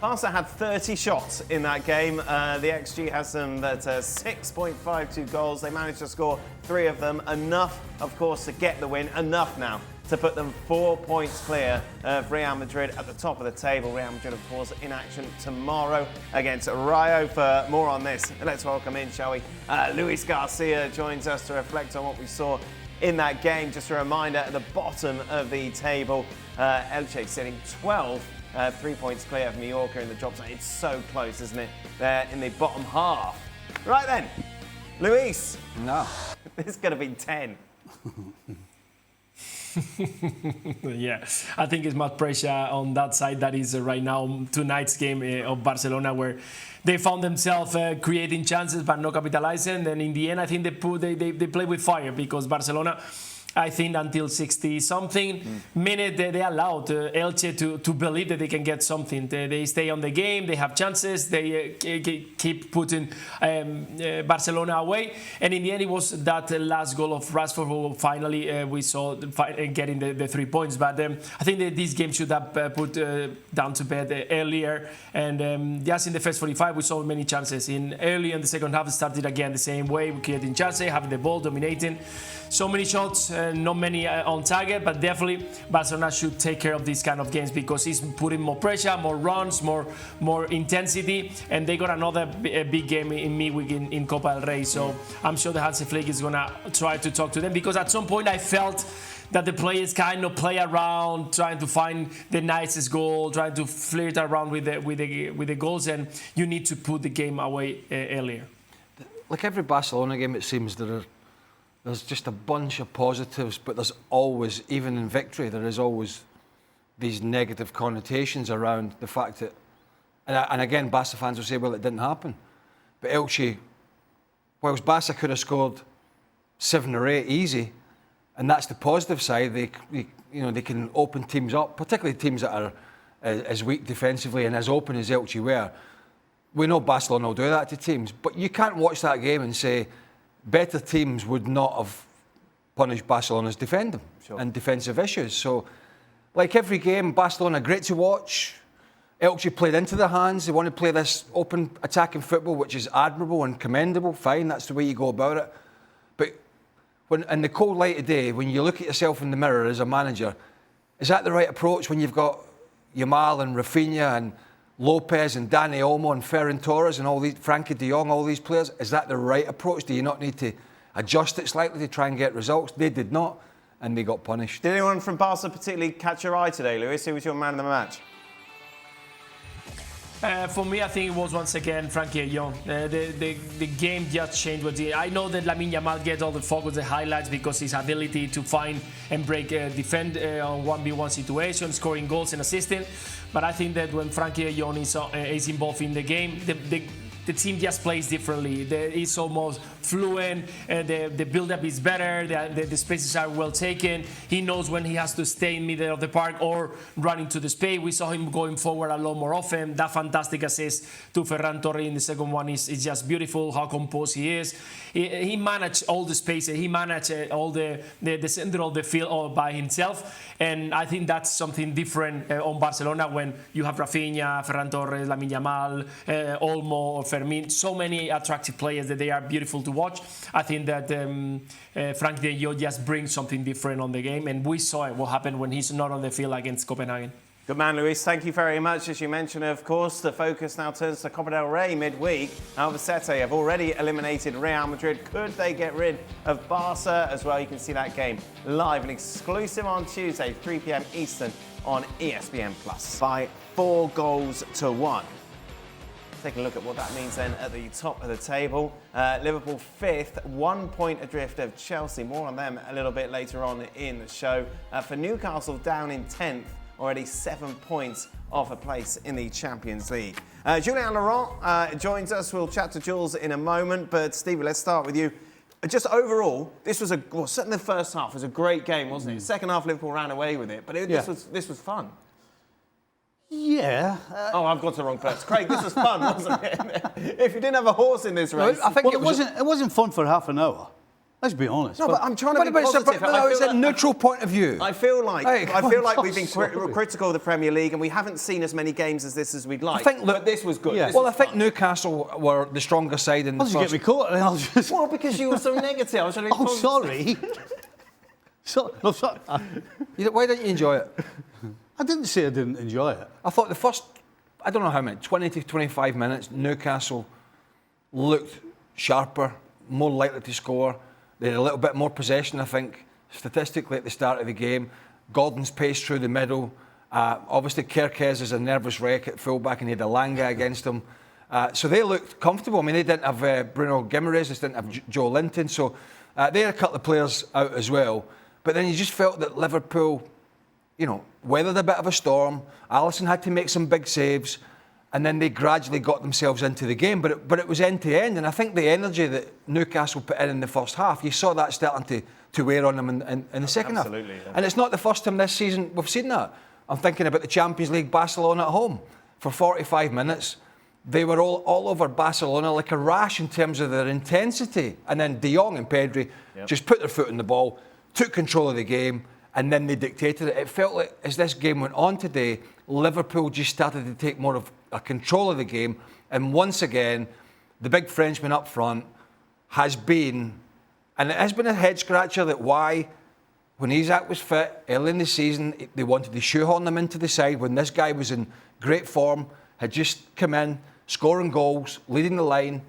Barca had 30 shots in that game. The XG has them at 6.52 goals. They managed to score 3 of them. Enough, of course, to get the win. Enough now to put them 4 points clear of Real Madrid at the top of the table. Real Madrid, of course, in action tomorrow against Rayo. For more on this, let's welcome in, shall we? Luis Garcia joins us to reflect on what we saw in that game. Just a reminder, at the bottom of the table, Elche sitting 12. 3 points clear of Mallorca in the drop zone. It's so close, isn't it? They're in the bottom half. Right then, Luis. No. This is going to be 10. Yeah, I think it's much pressure on that side. That is right now tonight's game of Barcelona, where they found themselves creating chances but not capitalizing. And in the end, I think they play with fire, because Barcelona, I think until 60-something minute, they allowed Elche to believe that they can get something. They stay on the game, they have chances, they keep putting Barcelona away. And in the end, it was that last goal of Rashford who finally we saw getting the 3 points. But I think that this game should have put down to bed earlier. And just in the first 45, we saw many chances. Early in the second half, it started again the same way, creating chances, having the ball, dominating. So many shots, not many on target, but definitely Barcelona should take care of these kind of games, because he's putting more pressure, more runs, more intensity, and they got another big game in midweek in Copa del Rey. So I'm sure the Hansi Flick is gonna try to talk to them, because at some point I felt that the players kind of play around, trying to find the nicest goal, trying to flirt around with the goals, and you need to put the game away earlier. Like every Barcelona game, it seems there's just a bunch of positives, but there's always, even in victory, there is always these negative connotations around the fact that, and again, Barca fans will say, well, it didn't happen. But Elche, whilst Barca could have scored 7 or 8 easy, and that's the positive side, they can open teams up, particularly teams that are as weak defensively and as open as Elche were. We know Barcelona will do that to teams, but you can't watch that game and say, better teams would not have punished Barcelona's defending and defensive issues. So, like every game, Barcelona, great to watch. Elche played into their hands. They want to play this open attacking football, which is admirable and commendable. Fine, that's the way you go about it. But when in the cold light of day, when you look at yourself in the mirror as a manager, is that the right approach when you've got Yamal and Rafinha and Lopez and Dani Olmo and Ferran Torres and all these, Frankie de Jong, all these players? Is that the right approach? Do you not need to adjust it slightly to try and get results? They did not, and they got punished. Did anyone from Barca particularly catch your eye today, Luis? Who was your man of the match? For me, I think it was once again Frankie de Jong. The game just changed. I know that Lamine Yamal gets all the focus, the highlights, because his ability to find and break, defend on 1v1 situations, scoring goals and assisting. But I think that when Frankie de Jong is involved in the game, the team just plays differently. It's almost fluent, the build-up is better, the spaces are well taken. He knows when he has to stay in the middle of the park or run into the space. We saw him going forward a lot more often. That fantastic assist to Ferran Torres in the second one is just beautiful, how composed he is. He managed all the spaces, he managed all the center of the field all by himself. And I think that's something different on Barcelona when you have Rafinha, Ferran Torres, Lamine Yamal, Olmo, or Fermin, so many attractive players that they are beautiful to watch. I think that Frank de Jong just brings something different on the game, and we saw it, what happened when he's not on the field against Copenhagen. Good man, Luis. Thank you very much. As you mentioned, of course, the focus now turns to Copa del Rey midweek. Albacete have already eliminated Real Madrid. Could they get rid of Barca as well? You can see that game live and exclusive on Tuesday, 3 p.m. Eastern on ESPN Plus. By 4 goals to 1. Taking a look at what that means then at the top of the table. Liverpool 5th, 1 point adrift of Chelsea. More on them a little bit later on in the show. For Newcastle down in 10th, already 7 points off a place in the Champions League. Julien Laurent joins us. We'll chat to Jules in a moment. But Stevie, let's start with you. Just overall, this was certainly the first half was a great game, wasn't it? Second half, Liverpool ran away with it, but this was fun. Yeah. I've got the wrong person. Craig, this was fun, wasn't it? If you didn't have a horse in this race. I think it wasn't fun for half an hour. Let's be honest. No, but I'm trying to be But positive. it's a neutral point of view. I feel like we've been sorry. critical of the Premier League, and we haven't seen as many games as this as we'd like. I think, but this was good. Yeah. This Well, was I think fun. Newcastle were the stronger side in the I'll just first. get me caught, and I'll just. Well, because you were so negative. I was trying to be Oh, positive. sorry. Sorry. Why didn't you enjoy it? I didn't say I didn't enjoy it. I thought the first, I don't know how many, 20 to 25 minutes, Newcastle looked sharper, more likely to score. They had a little bit more possession, I think, statistically at the start of the game. Gordon's pace through the middle. Obviously, Kerkez is a nervous wreck at fullback, and he had Elanga against him. So they looked comfortable. I mean, they didn't have Bruno Guimaraes, they didn't have Joe Linton. So they had a couple of players out as well. But then you just felt that Liverpool, weathered a bit of a storm. Alisson had to make some big saves. And then they gradually got themselves into the game, but it was end to end. And I think the energy that Newcastle put in the first half, you saw that starting to wear on them in the second half. Absolutely, yeah. And it's not the first time this season we've seen that. I'm thinking about the Champions League, Barcelona at home. For 45 minutes, they were all over Barcelona like a rash in terms of their intensity. And then De Jong and Pedri just put their foot on the ball, took control of the game, and then they dictated it. It felt like as this game went on today, Liverpool just started to take more of a control of the game, and once again, the big Frenchman up front has been, and it has been a head scratcher that why, when Isak was fit early in the season, they wanted to shoehorn him into the side when this guy was in great form, had just come in, scoring goals, leading the line,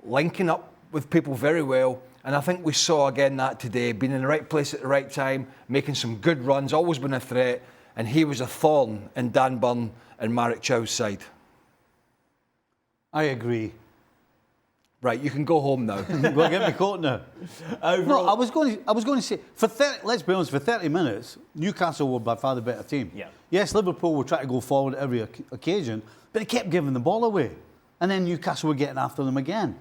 linking up with people very well. And I think we saw again that today, being in the right place at the right time, making some good runs, always been a threat, and he was a thorn in Dan Burn and Marek Chow's side. I agree. Right, you can go home now. Well, get me caught now. Overall, No, I was going to say, let's be honest, for 30 minutes, Newcastle were by far the better team. Yeah. Yes, Liverpool were trying to go forward every occasion, but they kept giving the ball away. And then Newcastle were getting after them again.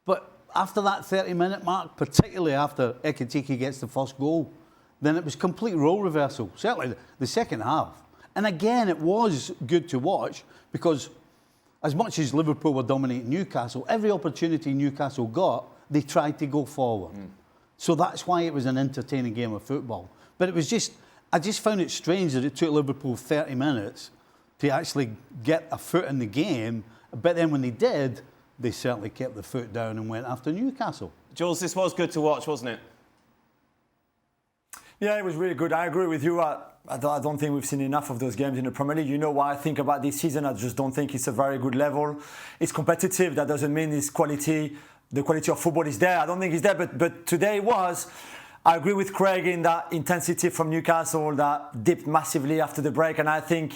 But after that 30-minute mark, particularly after Ekitike gets the first goal, then it was complete role reversal, certainly the second half. And again, it was good to watch because as much as Liverpool were dominating Newcastle, every opportunity Newcastle got, they tried to go forward. So that's why it was an entertaining game of football. But it was I just found it strange that it took Liverpool 30 minutes to actually get a foot in the game. But then when they did, they certainly kept the foot down and went after Newcastle. Jules, this was good to watch, wasn't it? Yeah, it was really good. I agree with you. I don't think we've seen enough of those games in the Premier League. You know what I think about this season? I just don't think it's a very good level. It's competitive. That doesn't mean it's quality. The quality of football is there. I don't think it's there, but today it was. I agree with Craig in that intensity from Newcastle that dipped massively after the break, and I think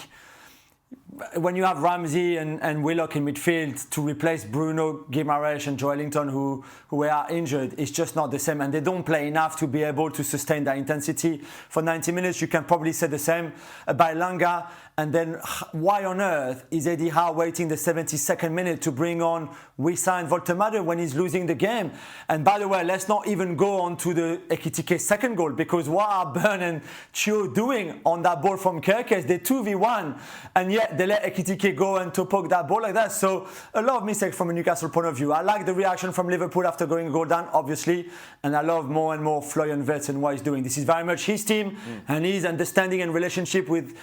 when you have Ramsey and Willock in midfield to replace Bruno Guimaraes and Joe Ellington who are injured, it's just not the same, and they don't play enough to be able to sustain that intensity for 90 minutes. You can probably say the same about Elanga. And then why on earth is Eddie Howe waiting the 72nd minute to bring on Wissa and Voltemade when he's losing the game? And by the way, let's not even go on to the Ekitike second goal, because what are Burn and Chio doing on that ball from Kerkez? They 2v1, and yet they let Ekitike go and to poke that ball like that. So a lot of mistakes from a Newcastle point of view. I like the reaction from Liverpool after going a goal down, obviously, and I love more and more Florian Wirtz and what he's doing. This is very much his team, and his understanding and relationship with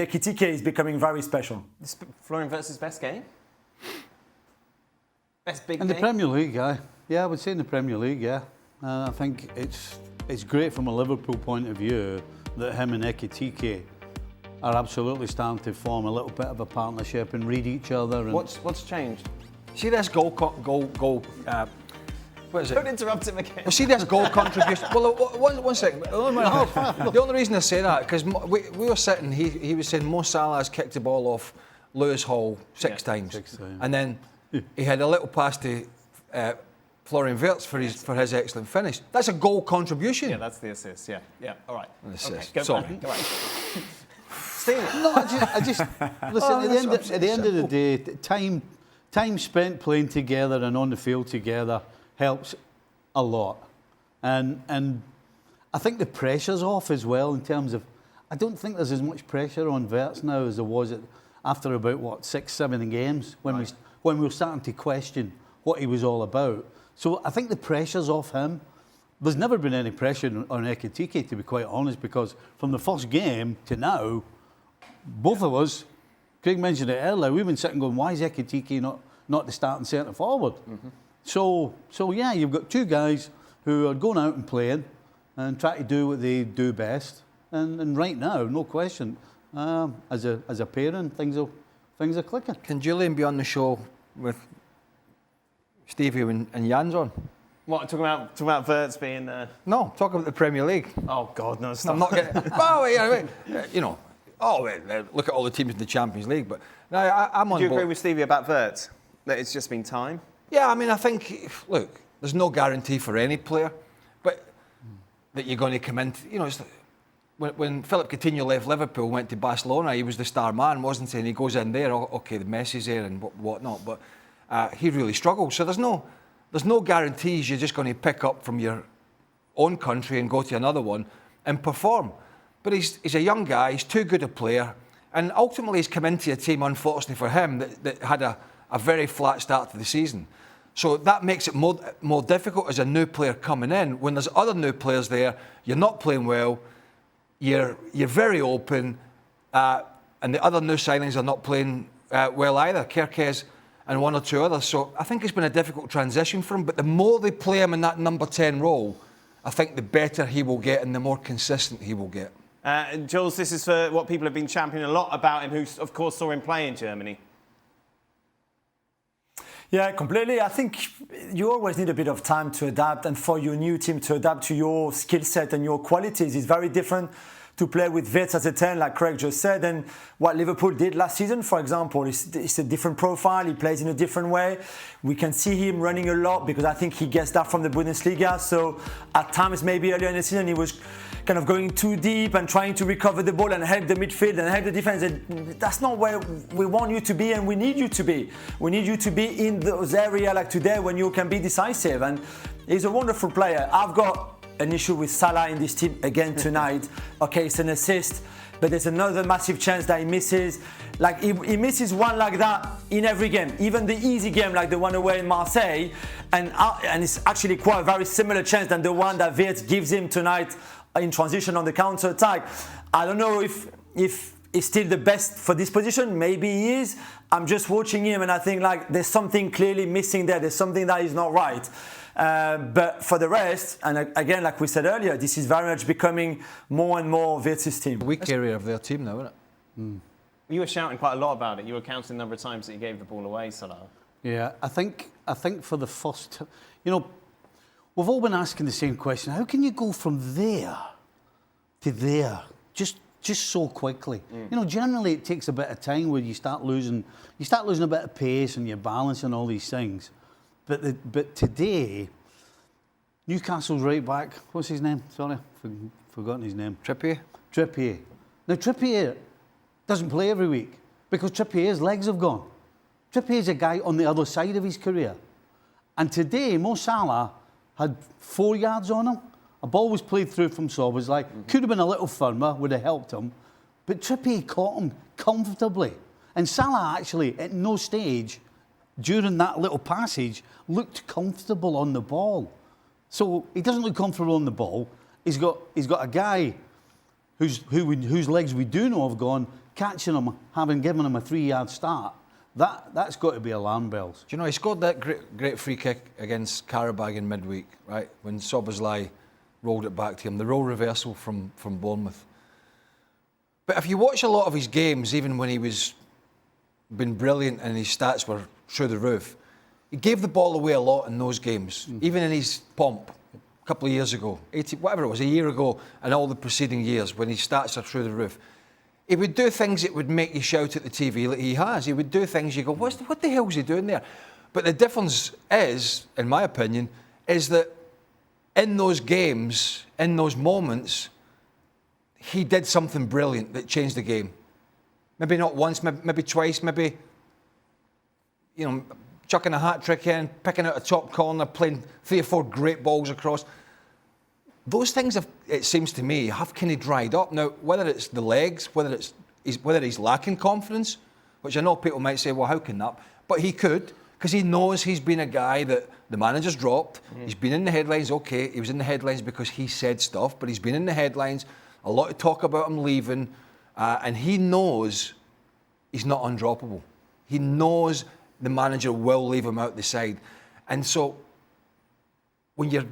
Ekitike is becoming very special. Florian Wirtz's best game? Best big In game? the Premier League, yeah, I would say in the Premier League, yeah. I think it's great from a Liverpool point of view that him and Ekitike are absolutely starting to form a little bit of a partnership and read each other. And What's changed? See this goal. What is it? Don't interrupt him again. Well, see this goal contribution. Well, one second. The only reason I say that because we were sitting. He was saying Mo Salah has kicked the ball off Lewis Hall six times, and then he had a little pass to Florian Wirtz for his excellent finish. That's a goal contribution. Yeah, that's the assist. Yeah. All right. An assist. Okay, Sorry. Go right. Stephen. No, I just listen. At the end of the day, time spent playing together and on the field together helps a lot, and I think the pressure's off as well in terms of. I don't think there's as much pressure on Wirtz now as there was after about 6-7 games when we were starting to question what he was all about. So I think the pressure's off him. There's never been any pressure on Ekitike, to be quite honest, because from the first game to now, both of us, Craig mentioned it earlier, we've been sitting going, why is Ekitike not the starting centre forward? So yeah, you've got two guys who are going out and playing and try to do what they do best. And right now, no question, as a parent, things are clicking. Can Julian be on the show with Stevie and Jan's on? What, talking about Wirtz being... No, talk about the Premier League. Oh, God, no, stop. I'm not getting... Well, you know, look at all the teams in the Champions League, but no, I'm on Do you board. agree with Stevie about Wirtz? That it's just been time? Yeah, I mean, I think, look, there's no guarantee for any player, but that you're going to come into, you know, it's like, when Philip Coutinho left Liverpool, went to Barcelona, he was the star man, wasn't he? And he goes in there, okay, the Messi's there and whatnot, but he really struggled. So there's no guarantees you're just going to pick up from your own country and go to another one and perform. But he's a young guy, he's too good a player, and ultimately he's come into a team, unfortunately for him, that had a very flat start to the season. So that makes it more difficult as a new player coming in. When there's other new players there, you're not playing well, you're very open, and the other new signings are not playing well either, Kerkez and one or two others. So I think it's been a difficult transition for him, but the more they play him in that number 10 role, I think the better he will get and the more consistent he will get. Jules, this is for what people have been championing a lot about him, who, of course, saw him play in Germany. Yeah, completely. I think you always need a bit of time to adapt, and for your new team to adapt to your skill set and your qualities. It's very different to play with Wirtz as a 10, like Craig just said, and what Liverpool did last season, for example. It's a different profile, he plays in a different way. We can see him running a lot because I think he gets that from the Bundesliga. So at times, maybe earlier in the season, he was kind of going too deep and trying to recover the ball and help the midfield and help the defense. And that's not where we want you to be and we need you to be. We need you to be in those areas like today when you can be decisive. And he's a wonderful player. I've got an issue with Salah in this team again tonight. Okay, it's an assist, but there's another massive chance that he misses. Like he misses one like that in every game, even the easy game like the one away in Marseille, and it's actually quite a very similar chance than the one that Wirtz gives him tonight in transition on the counter attack. I don't know if he's still the best for this position. Maybe he is. I'm just watching him and I think like there's something clearly missing there. There's something that is not right. But for the rest, and again, like we said earlier, this is very much becoming more and more Wirtz's team. The weak area of their team now, isn't it? Mm. You were shouting quite a lot about it. You were counting the number of times that he gave the ball away, Salah. Yeah, I think for the first, you know, we've all been asking the same question. How can you go from there to there just so quickly? You know, generally it takes a bit of time where you start losing a bit of pace and your balance and all these things. But today, Newcastle's right back, what's his name? Sorry, forgotten his name. Trippier. Now Trippier doesn't play every week because Trippier's legs have gone. Trippier's a guy on the other side of his career. And today, Mo Salah had 4 yards on him. A ball was played through from Szoboszlai. Could have been a little firmer, would have helped him. But Trippier caught him comfortably. And Salah actually, at no stage, during that little passage, looked comfortable on the ball. So he doesn't look comfortable on the ball. He's got a guy whose legs we do know have gone, catching him, having given him a 3-yard start. That's got to be alarm bells. Do you know, he scored that great free kick against Karabag in midweek, right? When Szoboszlai rolled it back to him, the role reversal from Bournemouth. But if you watch a lot of his games, even when he was been brilliant and his stats were through the roof, he gave the ball away a lot in those games, even in his pomp a couple of years ago, a year ago, and all the preceding years when his stats are through the roof. He would do things that would make you shout at the TV like he has. He would do things you go, what the hell is he doing there? But the difference is, in my opinion, is that in those games, in those moments, he did something brilliant that changed the game. Maybe not once, maybe twice, maybe, you know, chucking a hat-trick in, picking out a top corner, playing 3 or 4 great balls across. Those things have, it seems to me, have kind of dried up. Now, whether it's the legs, whether he's lacking confidence, which I know people might say, well, how can that? But he could, because he knows he's been a guy that the manager's dropped. He's been in the headlines. Okay, he was in the headlines because he said stuff, but he's been in the headlines. A lot of talk about him leaving, and he knows he's not undroppable. He knows the manager will leave him out the side. And so when you're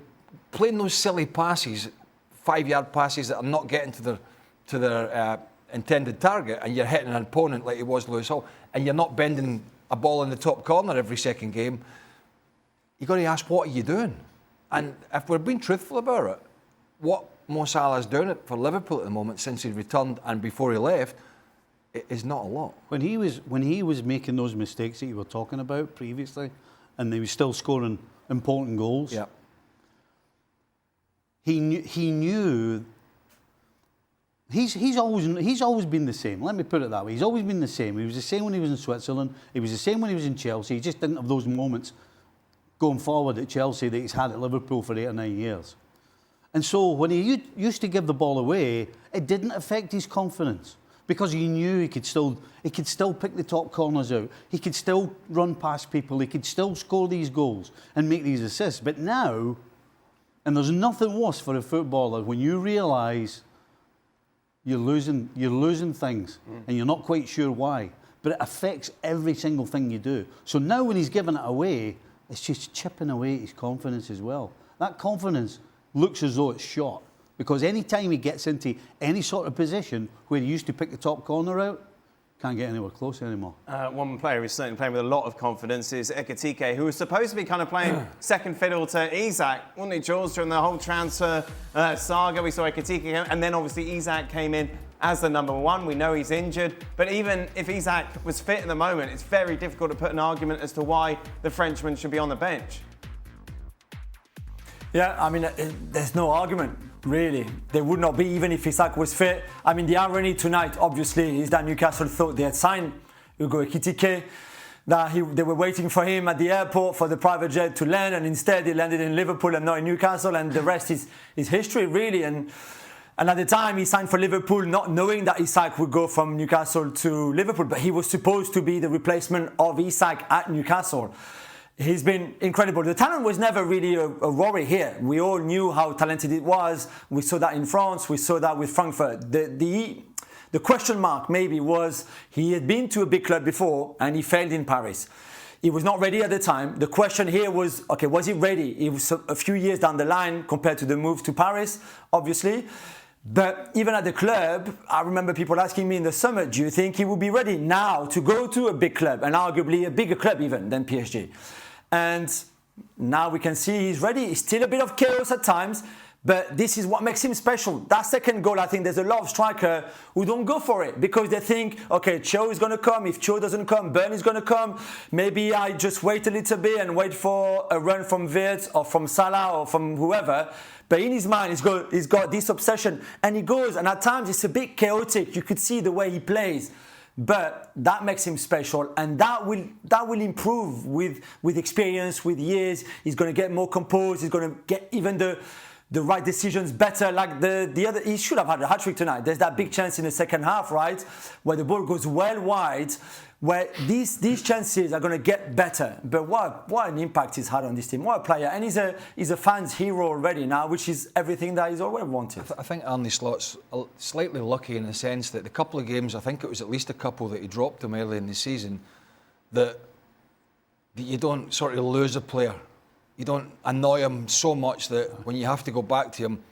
playing those silly passes, 5-yard passes that are not getting to their intended target, and you're hitting an opponent like it was Lewis Hall, and you're not bending a ball in the top corner every second game, you've got to ask, what are you doing? And if we're being truthful about it, what Mo Salah's doing it for Liverpool at the moment since he returned and before he left, it is not a lot. When he was making those mistakes that you were talking about previously, and he was still scoring important goals, yeah, he knew. He's always been the same. Let me put it that way. He's always been the same. He was the same when he was in Switzerland. He was the same when he was in Chelsea. He just didn't have those moments going forward at Chelsea that he's had at Liverpool for 8 or 9 years. And so when he used to give the ball away, it didn't affect his confidence because he knew he could still pick the top corners out. He could still run past people. He could still score these goals and make these assists. But now, and there's nothing worse for a footballer when you realise you're losing things and you're not quite sure why, but it affects every single thing you do. So now when he's giving it away, it's just chipping away at his confidence as well. That confidence looks as though it's shot because any time he gets into any sort of position where he used to pick the top corner out, can't get anywhere close anymore. One player who's certainly playing with a lot of confidence is Ekitike, who was supposed to be kind of playing second fiddle to Isak, wasn't he, Jules, during the whole transfer saga? We saw Ekitike, and then obviously Isak came in as the number one. We know he's injured, but even if Isak was fit at the moment, it's very difficult to put an argument as to why the Frenchman should be on the bench. Yeah, I mean, there's no argument, really. There would not be, even if Isak was fit. I mean, the irony tonight, obviously, is that Newcastle thought they had signed Hugo Ekitike, that they were waiting for him at the airport for the private jet to land, and instead he landed in Liverpool and not in Newcastle, and the rest is history, really. And at the time, he signed for Liverpool, not knowing that Isak would go from Newcastle to Liverpool, but he was supposed to be the replacement of Isak at Newcastle. He's been incredible. The talent was never really a worry here. We all knew how talented it was. We saw that in France. We saw that with Frankfurt. The question mark maybe was he had been to a big club before and he failed in Paris. He was not ready at the time. The question here was, okay, was he ready? It was a few years down the line compared to the move to Paris, obviously. But even at the club, I remember people asking me in the summer, do you think he would be ready now to go to a big club, and arguably a bigger club even than PSG? And now we can see he's ready. It's still a bit of chaos at times, but this is what makes him special. That second goal, I think there's a lot of strikers who don't go for it because they think, okay, Cho is going to come. If Cho doesn't come, Burn is going to come. Maybe I just wait a little bit and wait for a run from Wirtz or from Salah or from whoever. But in his mind, he's got this obsession, and he goes, and at times it's a bit chaotic. You could see the way he plays. But that makes him special, and that will improve with experience, with years. He's going to get more composed. He's going to get even the right decisions better. Like the other, he should have had a hat-trick tonight. There's that big chance in the second half, right, where the ball goes well wide, where these chances are going to get better. But what an impact he's had on this team. What a player. And he's a fan's hero already now, which is everything that he's always wanted. I think Arne Slot's slightly lucky in the sense that the couple of games, I think it was at least a couple that he dropped him early in the season, that you don't sort of lose a player. You don't annoy him so much that when you have to go back to him,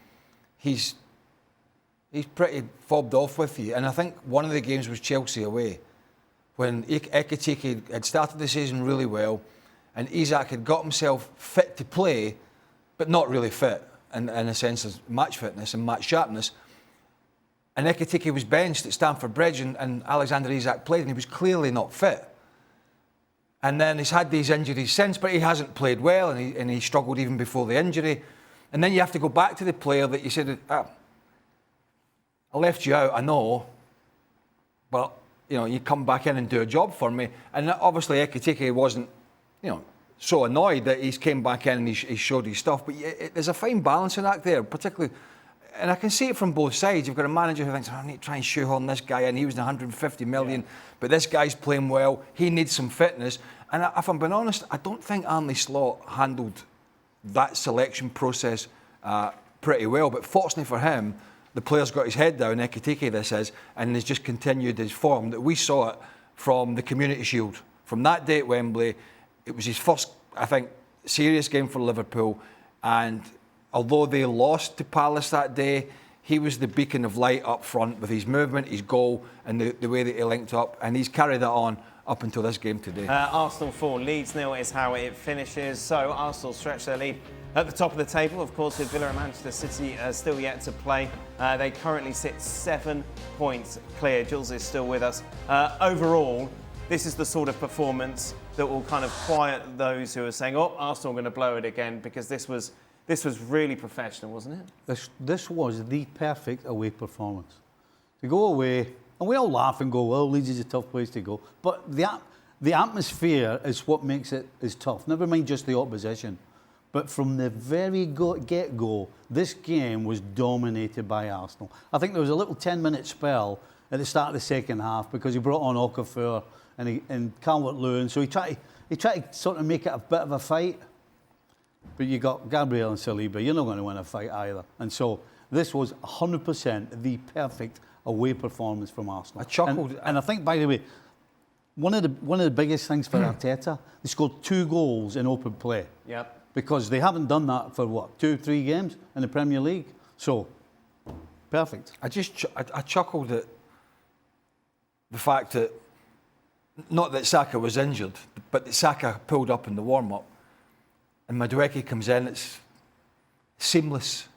he's pretty fobbed off with you. And I think one of the games was Chelsea away, when Ekitike had started the season really well, and Isak had got himself fit to play, but not really fit, in a sense of match fitness and match sharpness. And Ekitike was benched at Stamford Bridge, and Alexander Isak played, and he was clearly not fit. And then he's had these injuries since, but he hasn't played well, and he struggled even before the injury. And then you have to go back to the player that you said, I left you out, I know, but you come back in and do a job for me. And obviously Ekitike wasn't, so annoyed that he's came back in and he showed his stuff. But there's a fine balancing act there, particularly and I can see it from both sides. You've got a manager who thinks, I need to try and shoehorn this guy in. He was 150 million, but this guy's playing well. He needs some fitness. And if I'm being honest, I don't think Arne Slot handled that selection process pretty well. But fortunately for him, the player's got his head down, Ekitike this is, and has just continued his form. That we saw it from the Community Shield. From that day at Wembley, it was his first, I think, serious game for Liverpool. And although they lost to Palace that day, he was the beacon of light up front with his movement, his goal, and the way that he linked up. And he's carried that on up until this game today. Arsenal 4, Leeds 0 is how it finishes. So Arsenal stretch their lead at the top of the table. Of course, with Villa and Manchester City still yet to play. They currently sit 7 points clear. Jules is still with us. Overall, this is the sort of performance that will kind of quiet those who are saying, oh, Arsenal are going to blow it again, because this was really professional, wasn't it? This was the perfect away performance. To go away, and we all laugh and go, well, Leeds is a tough place to go. But the atmosphere is what makes it is tough. Never mind just the opposition. But from the very get-go, this game was dominated by Arsenal. I think there was a little 10-minute spell at the start of the second half because he brought on Okafor and Calvert-Lewin. So he tried to sort of make it a bit of a fight. But you got Gabriel and Saliba. You're not going to win a fight either. And so this was 100% the perfect away performance from Arsenal. I chuckled. And I think, by the way, one of the biggest things for Arteta, they scored 2 goals in open play. Yep. Because they haven't done that for, 2-3 games in the Premier League. So, perfect. I chuckled at the fact that, not that Saka was injured, but that Saka pulled up in the warm-up. And Madueke comes in, it's seamless.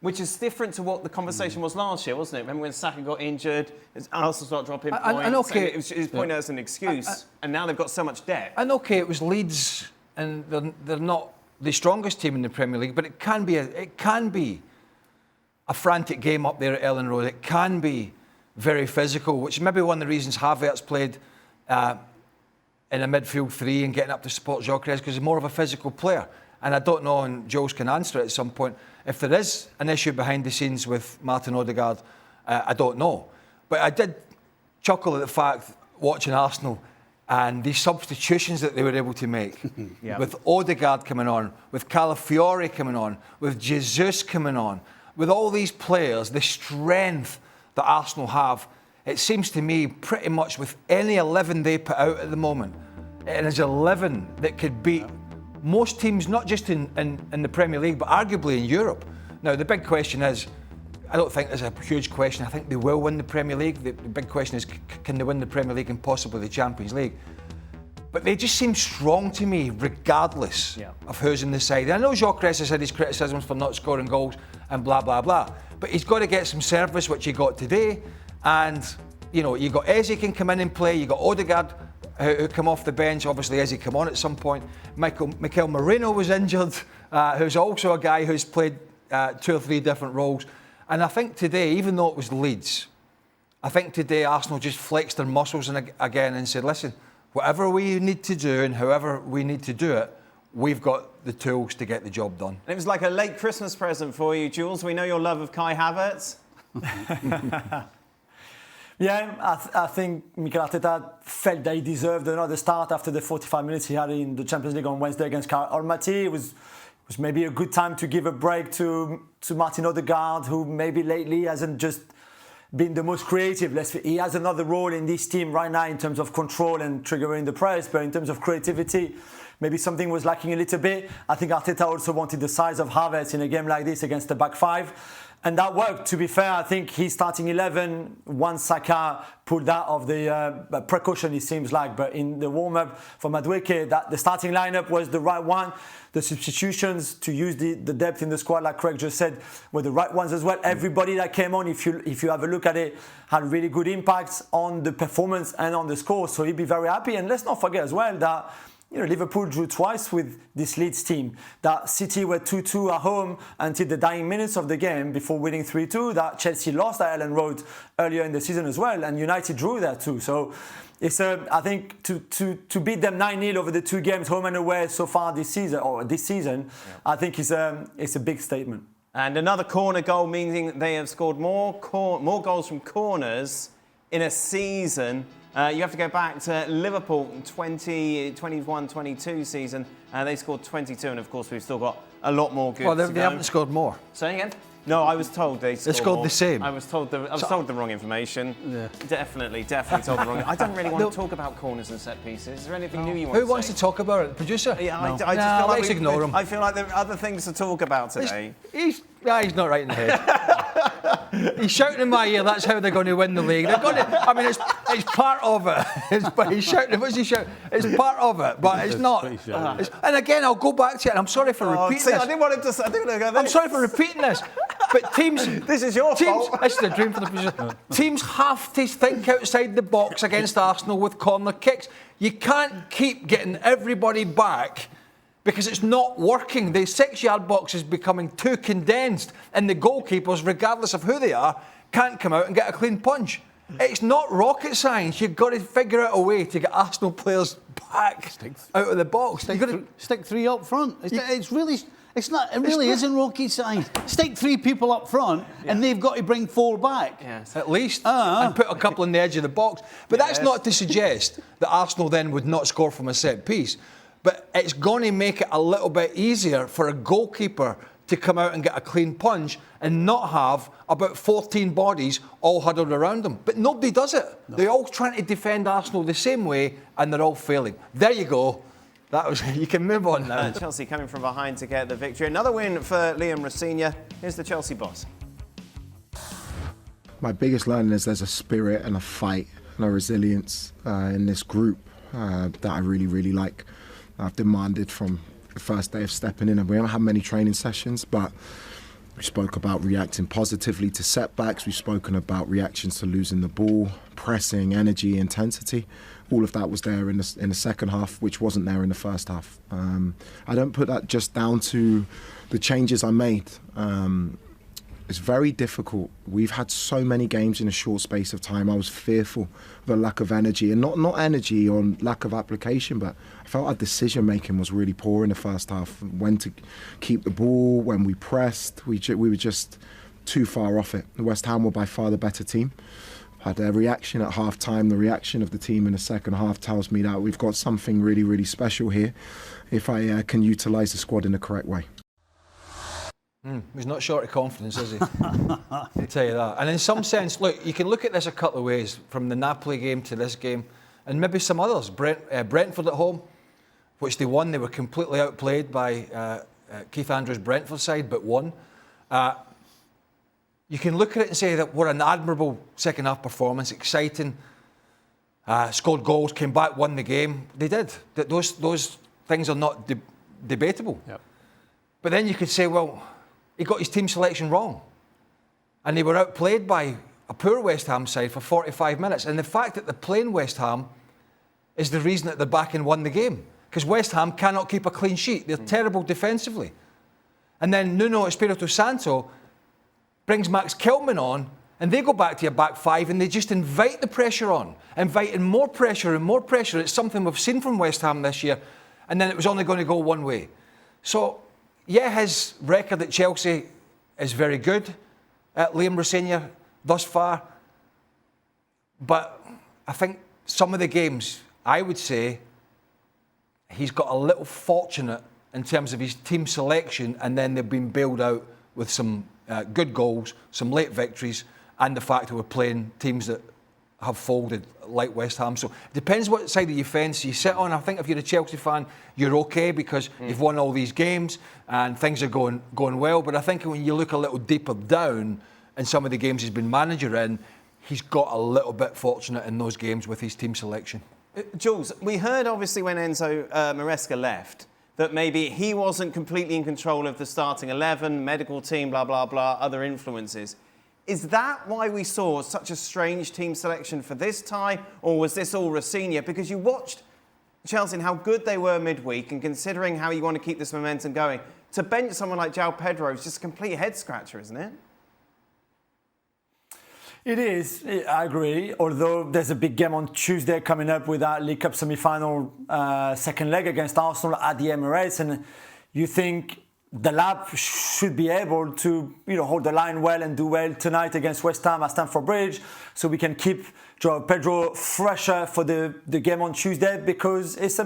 Which is different to what the conversation was last year, wasn't it? Remember when Saka got injured, Arsenal started dropping points. And okay, it was pointed out as an excuse, and now they've got so much depth. And okay, it was Leeds, and they're not the strongest team in the Premier League, but it can be a frantic game up there at Ellen Road. It can be very physical, which may be one of the reasons Havertz played in a midfield 3 and getting up to support Gyökeres, because he's more of a physical player. And I don't know, and Jules can answer it at some point, if there is an issue behind the scenes with Martin Odegaard, I don't know. But I did chuckle at the fact, watching Arsenal, and these substitutions that they were able to make, with Odegaard coming on, with Calafiori coming on, with Jesus coming on, with all these players, the strength that Arsenal have, it seems to me pretty much with any 11 they put out at the moment, it is 11 that could beat most teams, not just in the Premier League, but arguably in Europe. Now, the big question is, I don't think there's a huge question. I think they will win the Premier League. The big question is, can they win the Premier League and possibly the Champions League? But they just seem strong to me, regardless of who's in the side. And I know Gyökeres has had his criticisms for not scoring goals and blah, blah, blah. But he's got to get some service, which he got today. And, you know, you got Eze can come in and play. You got Odegaard, who come off the bench. Obviously, Eze come on at some point. Mikel Merino was injured, who's also a guy who's played 2 or 3 different roles. And I think today, even though it was Leeds, I think today Arsenal just flexed their muscles again and said, listen, whatever we need to do and however we need to do it, we've got the tools to get the job done. And it was like a late Christmas present for you, Jules. We know your love of Kai Havertz. Yeah, I think Mikel Arteta felt that he deserved another start after the 45 minutes he had in the Champions League on Wednesday against Almaty. It was maybe a good time to give a break to Martin Odegaard, who maybe lately hasn't just been the most creative. He has another role in this team right now in terms of control and triggering the press, but in terms of creativity, maybe something was lacking a little bit. I think Arteta also wanted the size of Havertz in a game like this against the back 5. And that worked, to be fair. I think he's starting 11, once Saka pulled out of the precaution, it seems like. But in the warm-up for Madueke, the starting lineup was the right one. The substitutions to use the depth in the squad, like Craig just said, were the right ones as well. Everybody that came on, if you have a look at it, had really good impacts on the performance and on the score. So he'd be very happy. And let's not forget as well that Liverpool drew twice with this Leeds team. That City were 2-2 at home until the dying minutes of the game before winning 3-2. That Chelsea lost at Ellen Road earlier in the season as well, and United drew there too. So it's I think to beat them 9-0 over the 2 games, home and away, so far this season, I think it's a big statement. And another corner goal, meaning they have scored more goals from corners in a season. You have to go back to Liverpool 21-22 season. They scored 22, and of course we've still got a lot more good. Well, they haven't scored more. Say again? No, I was told they scored more. The same. I was told the wrong information. Yeah. Definitely told the wrong. I don't really want to talk about corners and set pieces. Is there anything new you want to say? Who wants to talk about it? The producer? Yeah, I just feel like let's ignore him. I feel like there are other things to talk about today. He's not right in the head. He's shouting in my ear, that's how they're going to win the league. They're going to, I mean, it's part of it. He's shouting, what's he shouting? It's part of it, but it's not. And again, I'll go back to it, and I'm sorry for repeating this. I didn't want him to say, I didn't want to go there. I'm sorry for repeating this. But teams... This is your fault. This is a dream for the producer. Teams have to think outside the box against Arsenal with corner kicks. You can't keep getting everybody back because it's not working. The 6-yard box is becoming too condensed, and the goalkeepers, regardless of who they are, can't come out and get a clean punch. It's not rocket science. You've got to figure out a way to get Arsenal players back out of the box. Stick 3 up front. It really isn't rocket science. Stick 3 people up front, and they've got to bring 4 back. Yes. At least. And put a couple on the edge of the box. But that's not to suggest that Arsenal then would not score from a set piece. But it's going to make it a little bit easier for a goalkeeper to come out and get a clean punch and not have about 14 bodies all huddled around them. But nobody does it. No. They're all trying to defend Arsenal the same way, and they're all failing. There you go. You can move on now. Chelsea coming from behind to get the victory. Another win for Liam Rosenior. Here's the Chelsea boss. My biggest learning is there's a spirit and a fight and a resilience in this group that I really, really like. I've demanded from the first day of stepping in, and we haven't had many training sessions, but we spoke about reacting positively to setbacks. We've spoken about reactions to losing the ball, pressing, energy, intensity. All of that was there in the second half, which wasn't there in the first half. I don't put that just down to the changes I made. It's very difficult. We've had so many games in a short space of time. I was fearful of the lack of energy, and not energy or lack of application, but I felt our decision making was really poor in the first half. When to keep the ball, when we pressed, we were just too far off it. West Ham were by far the better team. Had their reaction at half time. The reaction of the team in the second half tells me that we've got something really, really special here if I can utilise the squad in the correct way. He's not short of confidence, is he? I'll tell you that. And in some sense, look, you can look at this a couple of ways, from the Napoli game to this game, and maybe some others. Brentford at home, which they won. They were completely outplayed by Keith Andrews' Brentford side, but won. You can look at it and say that we're an admirable second half performance, exciting, scored goals, came back, won the game. They did. Those things are not debatable. Yep. But then you could say, well, he got his team selection wrong. And they were outplayed by a poor West Ham side for 45 minutes. And the fact that they're playing West Ham is the reason that they're back and won the game. Because West Ham cannot keep a clean sheet. They're terrible defensively. And then Nuno Espirito Santo brings Max Keltman on, and they go back to a back 5, and they just invite the pressure on, inviting more pressure and more pressure. It's something we've seen from West Ham this year, and then it was only going to go one way. So, yeah, his record at Chelsea is very good at Liam Rosenior thus far, but I think some of the games, I would say, he's got a little fortunate in terms of his team selection, and then they've been bailed out with some good goals, some late victories, and the fact that we're playing teams that have folded like West Ham. So it depends what side of your fence you sit on. I think if you're a Chelsea fan, you're okay because you've won all these games and things are going well. But I think when you look a little deeper down in some of the games he's been manager in, he's got a little bit fortunate in those games with his team selection. Jules, we heard obviously when Enzo Maresca left that maybe he wasn't completely in control of the starting 11, medical team, blah, blah, blah, other influences. Is that why we saw such a strange team selection for this tie, or was this all Rosenior? Because you watched Chelsea and how good they were midweek, and considering how you want to keep this momentum going, to bench someone like João Pedro is just a complete head-scratcher, isn't it? It is, I agree. Although there's a big game on Tuesday coming up with that League Cup semi-final second leg against Arsenal at the Emirates, and you think the lab should be able to, hold the line well and do well tonight against West Ham at Stamford Bridge, so we can keep Joao Pedro fresher for the game on Tuesday, because it's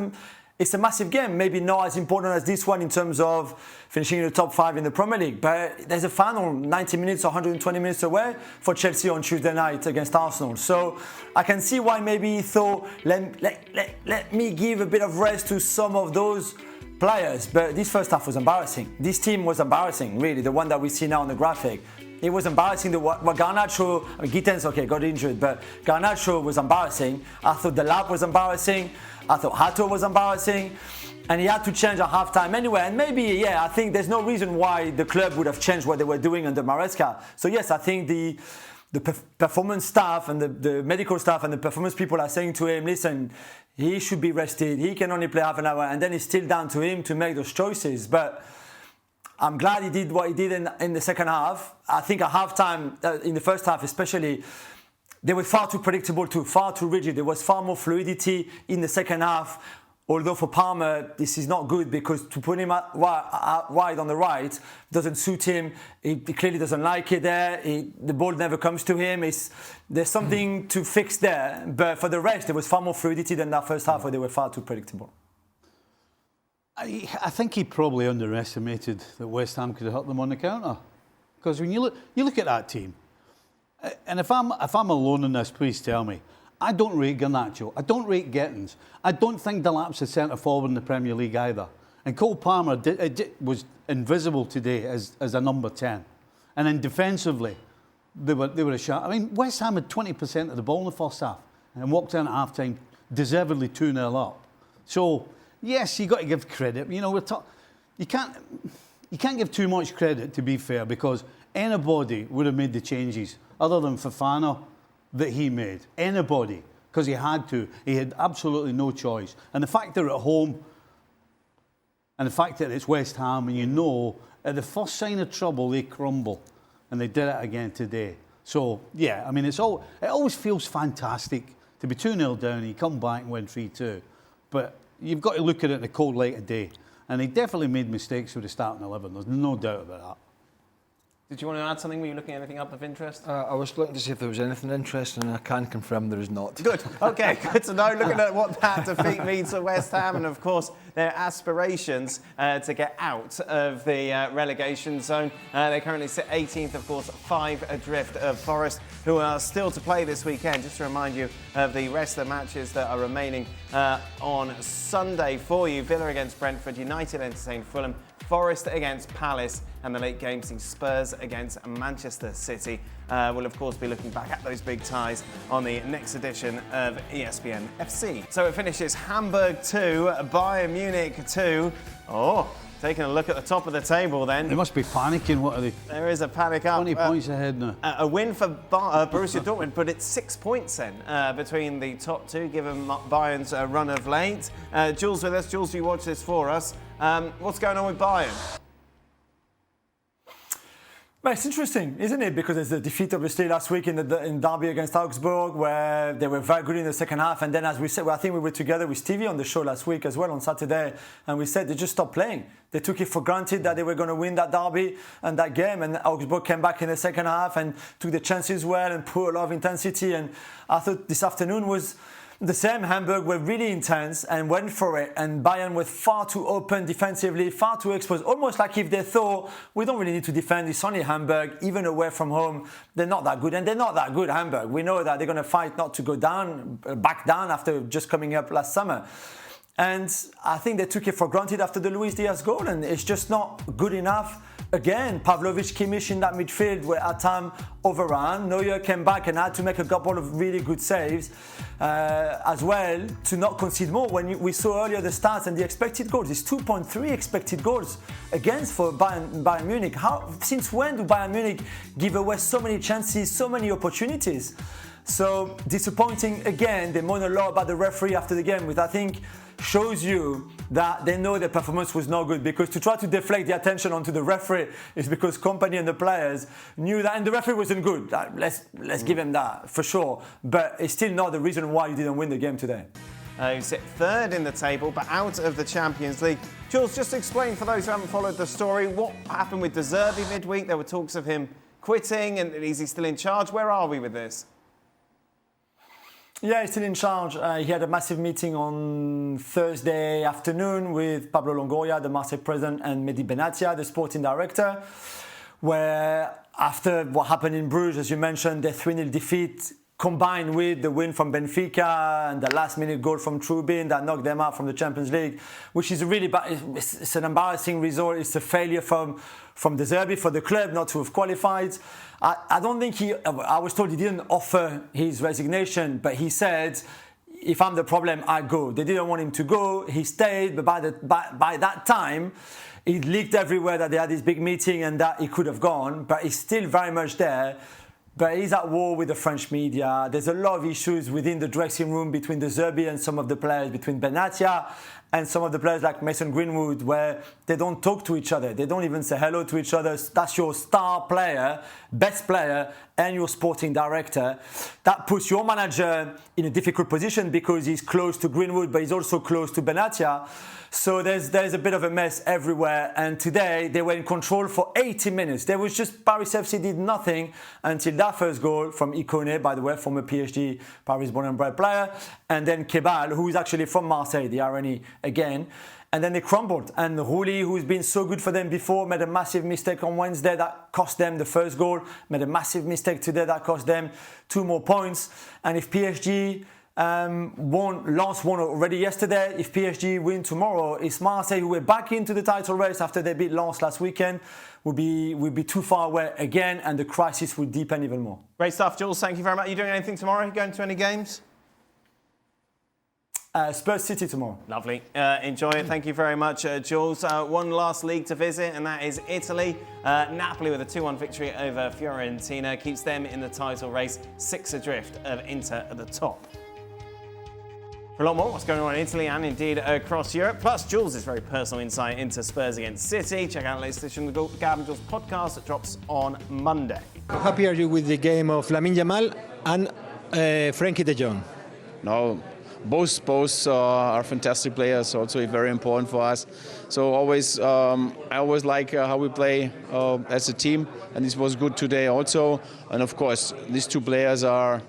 a massive game. Maybe not as important as this one in terms of finishing in the top 5 in the Premier League, but there's a final 90 minutes, 120 minutes away for Chelsea on Tuesday night against Arsenal. So I can see why maybe he thought, let me give a bit of rest to some of those players. But this first half was embarrassing. This team was embarrassing, really, the one that we see now on the graphic. It was embarrassing. What Garnacho, Gittens, got injured, but Garnacho was embarrassing. I thought the lab was embarrassing. I thought Hato was embarrassing. And he had to change at halftime anyway. And maybe, I think there's no reason why the club would have changed what they were doing under Maresca. So yes, I think the performance staff and the medical staff and the performance people are saying to him, listen, he should be rested. He can only play half an hour. And then it's still down to him to make those choices. But I'm glad he did what he did in the second half. I think at halftime, in the first half especially, they were far too predictable too, far too rigid. There was far more fluidity in the second half. Although for Palmer, this is not good, because to put him out wide on the right doesn't suit him. He clearly doesn't like it there. The ball never comes to him. There's something to fix there. But for the rest, there was far more fluidity than that first half, where they were far too predictable. I think he probably underestimated that West Ham could hurt them on the counter. Because when you look at that team, and if I'm alone in this, please tell me, I don't rate Garnacho. I don't rate Gittens. I don't think Delap's a centre forward in the Premier League either. And Cole Palmer was invisible today as a number 10. And then defensively, they were a shot. I mean, West Ham had 20% of the ball in the first half and walked in at half time, deservedly 2-0 up. So yes, you got to give credit. You can't give too much credit, to be fair, because anybody would have made the changes other than Fofana that he made. Anybody, because he had to. He had absolutely no choice. And the fact they're at home, and the fact that it's West Ham, and at the first sign of trouble they crumble, and they did it again today. So yeah, I mean, it always feels fantastic to be 2-0 down and you come back and win 3-2. But you've got to look at it in the cold light of day. And he definitely made mistakes with the starting 11. There's no doubt about that. Did you want to add something? Were you looking at anything up of interest? I was looking to see if there was anything interesting, and I can confirm there is not. Good. Okay, good to know. Looking at what that defeat means for West Ham, and of course their aspirations to get out of the relegation zone. They currently sit 18th, of course, 5 adrift of Forest, who are still to play this weekend. Just to remind you of the rest of the matches that are remaining on Sunday for you. Villa against Brentford, United entertain Fulham, Forest against Palace, and the late game sees Spurs against Manchester City. We'll of course be looking back at those big ties on the next edition of ESPN FC. So it finishes Hamburg 2, Bayern Munich 2. Taking a look at the top of the table then. They must be panicking. What are they? There is a panic up. 20 points ahead now. A win for Borussia Dortmund, but it's 6 points then between the top two, given Bayern's run of late. Jules with us. Jules, you watch this for us. What's going on with Bayern? Well, it's interesting, isn't it? Because there's the defeat, obviously, last week in Derby against Augsburg, where they were very good in the second half. And then, as we said, I think we were together with Stevie on the show last week as well, on Saturday, and we said they just stopped playing. They took it for granted that they were going to win that derby and that game. And Augsburg came back in the second half and took the chances well and put a lot of intensity. And I thought this afternoon was the same. Hamburg were really intense and went for it, and Bayern were far too open defensively, far too exposed, almost like if they thought, we don't really need to defend, it's only Hamburg, even away from home, they're not that good. And they're not that good, Hamburg. We know that they're going to fight not to go down, back down after just coming up last summer. And I think they took it for granted after the Luis Diaz goal, and it's just not good enough. Again, Pavlovic, Kimmich in that midfield were at time overrun. Neuer came back and had to make a couple of really good saves as well to not concede more. When we saw earlier the stats and the expected goals, it's 2.3 expected goals against for Bayern Munich. Since when do Bayern Munich give away so many chances, so many opportunities? So disappointing again. They moan a lot about the referee after the game, which I think shows you that they know their performance was not good, because to try to deflect the attention onto the referee is because Kompany and the players knew that, and the referee wasn't good. Let's give him that for sure, but it's still not the reason why you didn't win the game today. who sit third in the table, but out of the Champions League. Jules, just explain for those who haven't followed the story, what happened with De Zerbi midweek? There were talks of him quitting, and is he still in charge? Where are we with this? Yeah, he's still in charge. He had a massive meeting on Thursday afternoon with Pablo Longoria, the Marseille president, and Mehdi Benatia, the sporting director, where after what happened in Bruges, as you mentioned, the 3-0 defeat combined with the win from Benfica and the last-minute goal from Trubin that knocked them out from the Champions League, which is a really bad, it's an embarrassing result. It's a failure from De Zerbi for the club not to have qualified. I don't think I was told he didn't offer his resignation, but he said, if I'm the problem, I go. They didn't want him to go. He stayed, but by that time, it leaked everywhere that they had this big meeting and that he could have gone, but he's still very much there. But he's at war with the French media. There's a lot of issues within the dressing room between De Zerbi and some of the players, between Benatia and some of the players like Mason Greenwood, where they don't talk to each other. They don't even say hello to each other. That's your star player, best player, and your sporting director. That puts your manager in a difficult position because he's close to Greenwood, but he's also close to Benatia. So there's a bit of a mess everywhere. And today they were in control for 80 minutes. There was just Paris FC did nothing until that first goal from Ikone, by the way, former PSG Paris born and bred player, and then Kebal, who is actually from Marseille, the irony again. And then they crumbled. And Rouli, who's been so good for them before, made a massive mistake on Wednesday that cost them the first goal. Made a massive mistake today that cost them 2 more points. And if PSG Lens won already yesterday. If PSG win tomorrow, it's Marseille, who were back into the title race after they beat Lens last weekend, will be too far away again, and the crisis will deepen even more. Great stuff, Jules. Thank you very much. Are you doing anything tomorrow? Going to any games? Spurs City tomorrow. Lovely. Enjoy it. Thank you very much, Jules. One last league to visit, and that is Italy. Napoli with a 2-1 victory over Fiorentina keeps them in the title race, 6 adrift of Inter at the top. For a lot more, what's going on in Italy and indeed across Europe, plus Jules' very personal insight into Spurs against City. Check out the latest edition of the Gab and Jules podcast that drops on Monday. How happy are you with the game of Lamine Yamal and Frankie de Jong? No, both are fantastic players, also very important for us. So I always like how we play as a team, and this was good today also. And of course, these 2 players are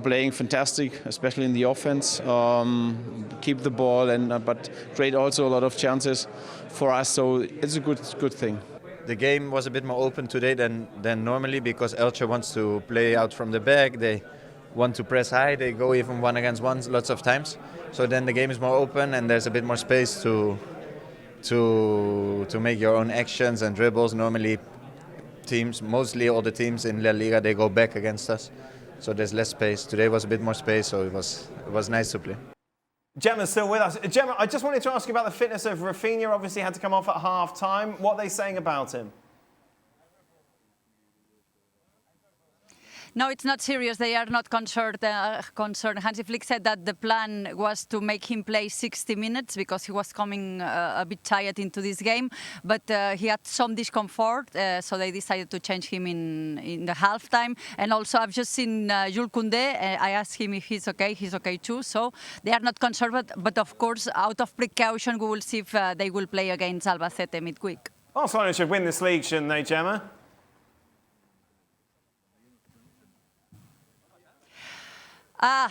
playing fantastic, especially in the offense. Keep the ball, but create also a lot of chances for us. So it's a good thing. The game was a bit more open today than normally because Elche wants to play out from the back. They want to press high. They go even 1-against-1 lots of times. So then the game is more open and there's a bit more space to make your own actions and dribbles. Normally, mostly all the teams in La Liga, they go back against us. So there's less space. Today was a bit more space, so it was nice to play. Gemma's still with us. Gemma, I just wanted to ask you about the fitness of Rafinha. Obviously had to come off at half-time. What are they saying about him? No, it's not serious. They are not concerned. Hansi Flick said that the plan was to make him play 60 minutes because he was coming a bit tired into this game. But he had some discomfort, so they decided to change him in the halftime. And also, I've just seen Jules Koundé. I asked him if he's okay. He's okay too. So they are not concerned. But of course, out of precaution, we will see if they will play against Albacete midweek. Barcelona should win this league, shouldn't they, Gemma?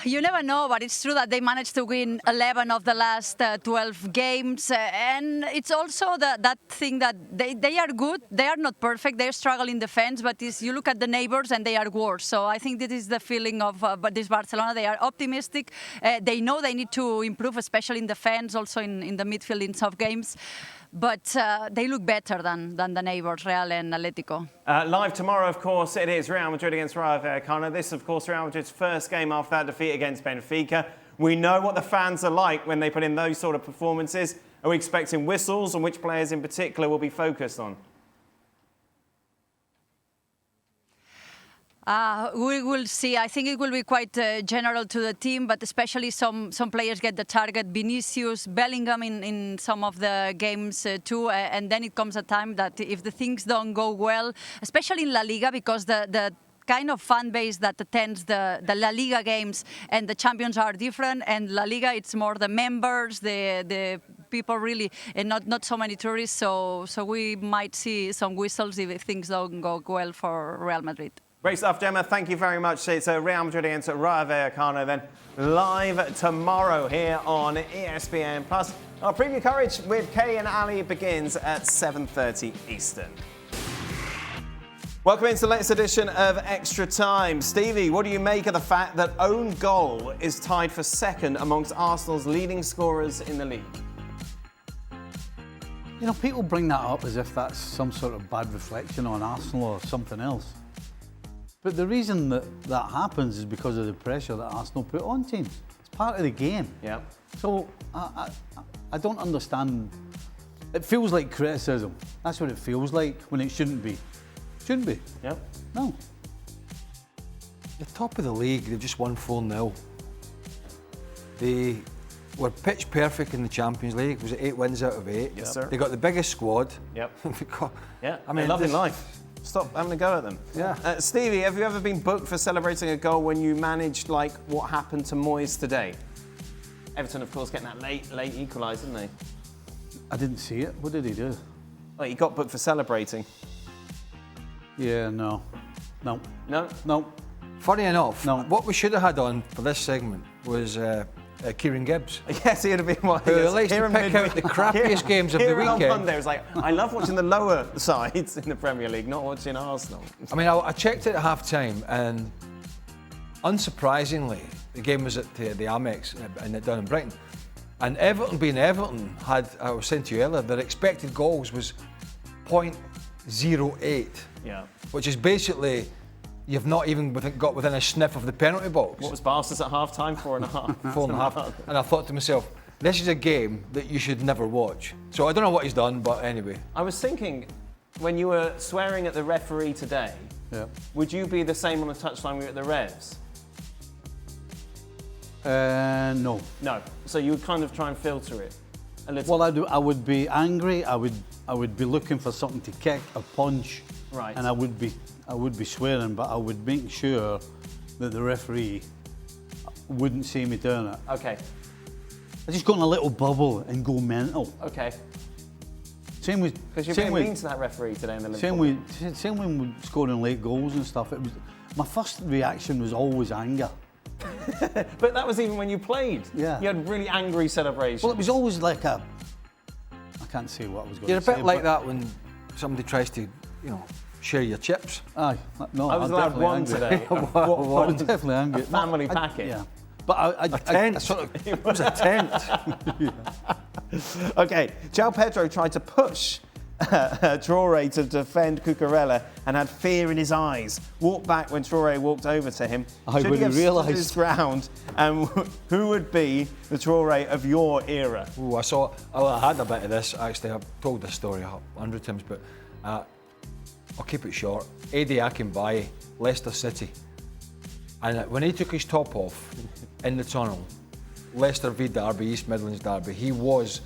You never know, but it's true that they managed to win 11 of the last 12 games. And it's also that thing that they are good. They are not perfect. They struggle in defense, but you look at the neighbors and they are worse. So I think this is the feeling of this Barcelona. They are optimistic. They know they need to improve, especially in defense, also in the midfield in soft games. But they look better than the neighbours, Real and Atletico. Live tomorrow, of course, it is Real Madrid against Rayo Vallecano. This, of course, Real Madrid's first game after that defeat against Benfica. We know what the fans are like when they put in those sort of performances. Are we expecting whistles, and which players in particular will be focused on? We will see. I think it will be quite general to the team, but especially some players get the target. Vinicius, Bellingham in some of the games too. And then it comes a time that if the things don't go well, especially in La Liga, because the kind of fan base that attends the La Liga games, and the champions are different. And La Liga, it's more the members, the people really, and not so many tourists. So we might see some whistles if things don't go well for Real Madrid. Great stuff, Gemma. Thank you very much. It's Real Madrid against Rayo Vallecano then live tomorrow here on ESPN+. Our preview coverage with Kay and Ali begins at 7:30 Eastern. Welcome into the latest edition of Extra Time. Stevie, what do you make of the fact that own goal is tied for second amongst Arsenal's leading scorers in the league? You know, people bring that up as if that's some sort of bad reflection on Arsenal or something else. But the reason that happens is because of the pressure that Arsenal put on teams. It's part of the game. Yeah. So I don't understand. It feels like criticism. That's what it feels like when it shouldn't be. Shouldn't be. Yeah. No. The top of the league, they've just won 4-0. They were pitch perfect in the Champions League. Was it 8 wins out of 8? Yes, sir. They got the biggest squad. Yep. Yeah. I mean, loving life. Stop having a go at them. Yeah. Stevie, have you ever been booked for celebrating a goal when you managed, like, what happened to Moyes today? Everton, of course, getting that late equaliser, didn't they? I didn't see it. What did he do? Well, he got booked for celebrating. Yeah, no. No? Funny enough, No. what we should have had on for this segment was Kieran Gibbs. Yes, he'd have been one. Who likes to pick out the crappiest games of the On weekend. Monday, it was like, I love watching the lower sides in the Premier League, not watching Arsenal. I mean, I checked it at half-time, and unsurprisingly, the game was at the Amex down in Brighton. And Everton, being Everton, had, I was saying to you earlier, their expected goals was 0.08. Yeah. Which is basically, you've not even got within a sniff of the penalty box. What was Barca's at half-time? 4.5. 4.5. And I thought to myself, this is a game that you should never watch. So I don't know what he's done, but anyway. I was thinking, when you were swearing at the referee today, would you be the same on the touchline when you were at the Revs? No. No. So you would kind of try and filter it a little. Well, I would be angry. I would be looking for something to kick or punch. Right. And I would be swearing, but I would make sure that the referee wouldn't see me doing it. Okay. I just go in a little bubble and go mental. Okay. Same with. Because you're being mean to that referee today in the Liverpool. Same with scoring late goals and stuff. It was my first reaction was always anger. But that was even when you played. Yeah. You had really angry celebrations. Well, it was always like I can't say what I was going You're to say. a bit like that when somebody tries to, share your chips. Aye. No, I was allowed one today. I was definitely angry. A family packet. Yeah. But a tent. It was a tent. Okay, João Pedro tried to push Traoré to defend Cucurella and had fear in his eyes. Walked back when Traoré walked over to him. When he stood his realised. ground, and who would be the Traoré of your era? Ooh, I had a bit of this, actually. I've told this story 100 times, but I'll keep it short. Eddie Akinbaye, Leicester City. And when he took his top off in the tunnel, Leicester v Derby, East Midlands Derby, he was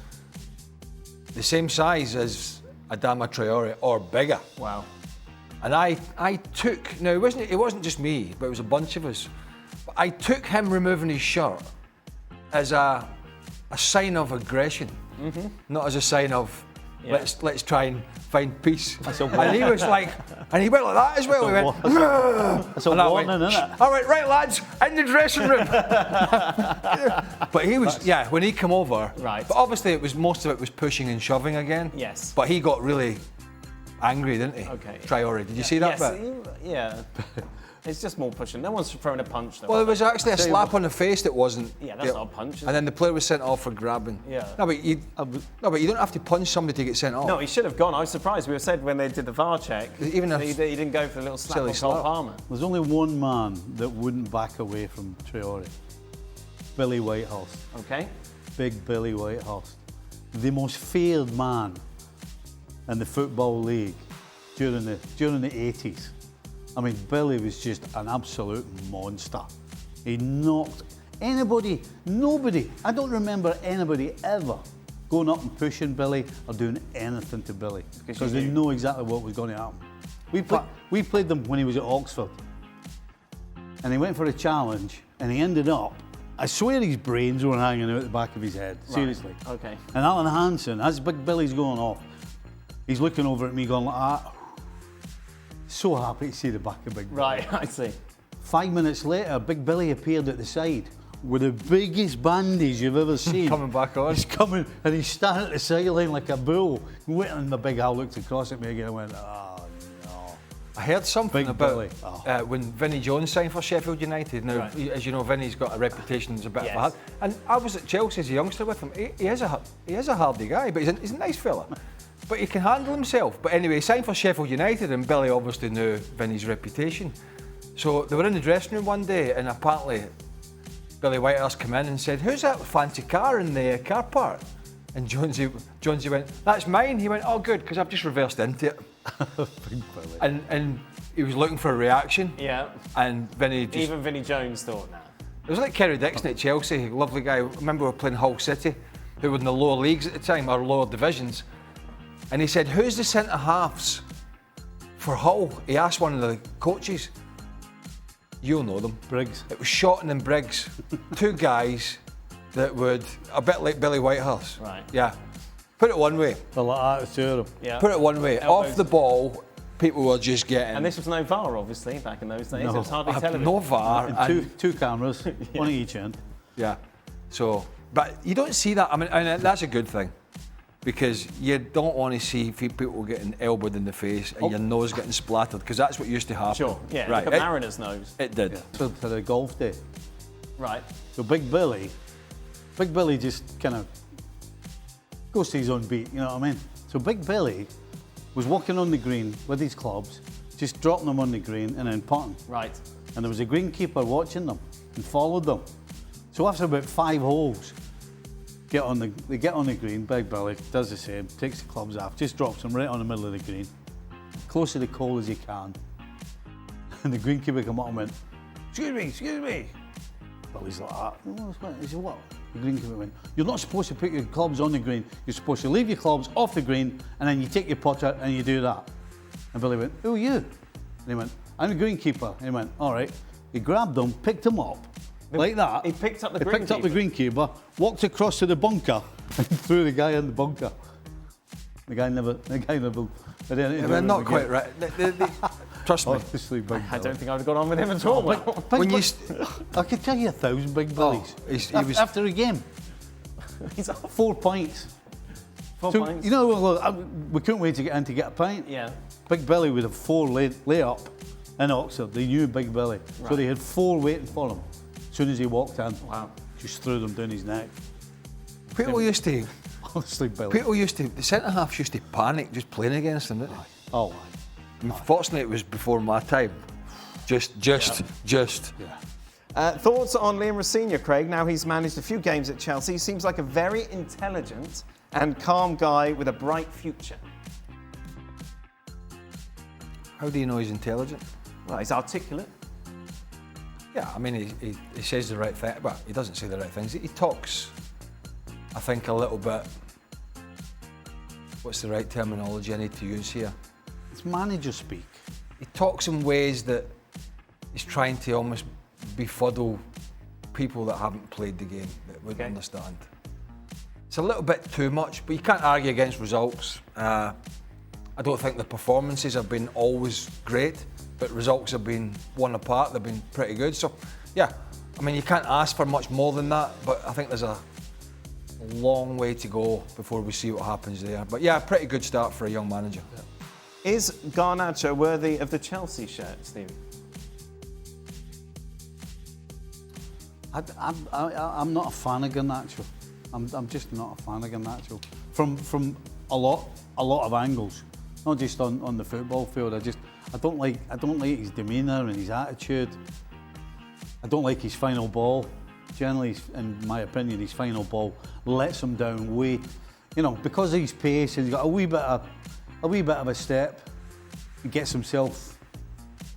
the same size as Adama Traoré or bigger. Wow. And I took, now it wasn't just me, but it was a bunch of us. But I took him removing his shirt as a sign of aggression, not as a sign of let's try and find peace. And he was like, and he went like that as well. He went, That's a warning, isn't it? all right, lads, in the dressing room. But he was, when he came over, Right. But obviously most of it was pushing and shoving again. Yes. But he got really angry, didn't he? Okay. Traoré, did you see that Yes, bit? Yeah. It's just more pushing. No one's throwing a punch, though. Well, it was actually a slap on the face that wasn't. Yeah, that's not a punch, is And then the player was sent off for grabbing. Yeah. No, but you don't have to punch somebody to get sent off. No, he should have gone. I was surprised. We were said when they did the VAR check, Even he didn't go for a little slap silly on Cole slap. Palmer. There's only one man that wouldn't back away from Traoré. Billy Whitehurst. Okay. Big Billy Whitehurst. The most feared man in the Football League during the 80s. I mean, Billy was just an absolute monster. He knocked nobody. I don't remember anybody ever going up and pushing Billy or doing anything to Billy because they know exactly what was going to happen. We played them when he was at Oxford, and he went for a challenge, and he ended up, I swear his brains were hanging out the back of his head, seriously. Right. Okay. And Alan Hansen, as Big Billy's going off, he's looking over at me going like that. So happy to see the back of Big Billy. Right, I see. 5 minutes later, Big Billy appeared at the side with the biggest bandage you've ever seen. Coming back on. He's coming, and he's standing at the sideline like a bull. And the big Al looked across at me again and went, oh no. I heard something Big about Billy. Oh. when Vinnie Jones signed for Sheffield United. Now, Right. as you know, Vinnie's got a reputation as a bit of a Yes. hard. And I was at Chelsea as a youngster with him. He is a hardy guy, but he's a nice fella. But he can handle himself. But anyway, he signed for Sheffield United, and Billy obviously knew Vinnie's reputation. So they were in the dressing room one day, and apparently Billy Whitehurst came in and said, "Who's that fancy car in the car park?" And Jonesy went, "That's mine." He went, "Oh, good, because I've just reversed into it." Big Billy. And he was looking for a reaction. Yeah. And Vinnie just... Even Vinnie Jones thought that. It was like Kerry Dixon at Chelsea, lovely guy. Remember we were playing Hull City, who were in the lower leagues at the time, or lower divisions. And he said, "Who's the centre-halves for Hull?" He asked one of the coaches. You'll know them. Briggs. It was Shotton and Briggs. Two guys that would, a bit like Billy Whitehurst. Right. Yeah. Put it one way. They're like that, two of them. Yeah. Put it one way. Elbows. Off the ball, people were just getting... And this was no VAR, obviously, back in those days. It was hardly I- television. no VAR. And two cameras, one at each end. Yeah. So, but you don't see that. I mean, and that's a good thing, because you don't want to see people getting elbowed in the face and your nose getting splattered, because that's what used to happen. Sure, yeah, right. look at Mariners' nose. It did. So for the golf day. Right. So Big Billy just kind of goes to his own beat, you know what I mean? So Big Billy was walking on the green with his clubs, just dropping them on the green and then putting. Right. And there was a greenkeeper watching them and followed them. So after about 5 holes, they get on the green, Big Billy does the same, takes the clubs off, just drops them right on the middle of the green, close to the goal as he can. And the greenkeeper come up and went, excuse me. Billy's like that. He said, what? The greenkeeper went, "You're not supposed to put your clubs on the green. You're supposed to leave your clubs off the green, and then you take your putter and you do that." And Billy went, "Who are you?" And he went, "I'm the greenkeeper." And he went, "All right." He grabbed them, picked them up, like that. He picked up the He picked up the greenkeeper, walked across to the bunker, and threw the guy in the bunker. The guy never. They're not quite right. Trust me. Obviously, Big I Billy. don't think I would have got on with him at all. I could tell you 1,000 Big Billies. he was- after a game. He's off 4 points. 4 So, points. you know, we couldn't wait to get in to get a pint. Yeah. Big Billy with a 4 lay up in Oxford. They knew Big Billy. So Right. they had 4 waiting for him. As soon as he walked in, Wow. just threw them down his neck. People used to... Honestly, Billy. The centre-halves used to panic just playing against them, didn't they? Oh, I mean, fortunately, it was before my time. Just. yeah. Thoughts on Liam Rossini, Craig? Now he's managed a few games at Chelsea. He seems like a very intelligent and calm guy with a bright future. How do you know he's intelligent? Well, he's articulate. Yeah, I mean, he says the right thing. Well, he doesn't say the right things. He talks, I think, a little bit... What's the right terminology I need to use here? It's manager speak. He talks in ways that he's trying to almost befuddle people that haven't played the game, that wouldn't understand. It's a little bit too much, but you can't argue against results. I don't think the performances have been always great, but results have been one apart. They've been pretty good. So, yeah, I mean, you can't ask for much more than that, but I think there's a long way to go before we see what happens there. But yeah, pretty good start for a young manager. Yeah. Is Garnacho worthy of the Chelsea shirt, Steve? I'm not a fan of Garnacho. I'm just not a fan of Garnacho. From a lot of angles, not just on the football field. I don't like his demeanour and his attitude. I don't like his final ball. Generally, in my opinion, his final ball lets him down way. You know, because of his pace, and he's got a wee bit of a step. He gets himself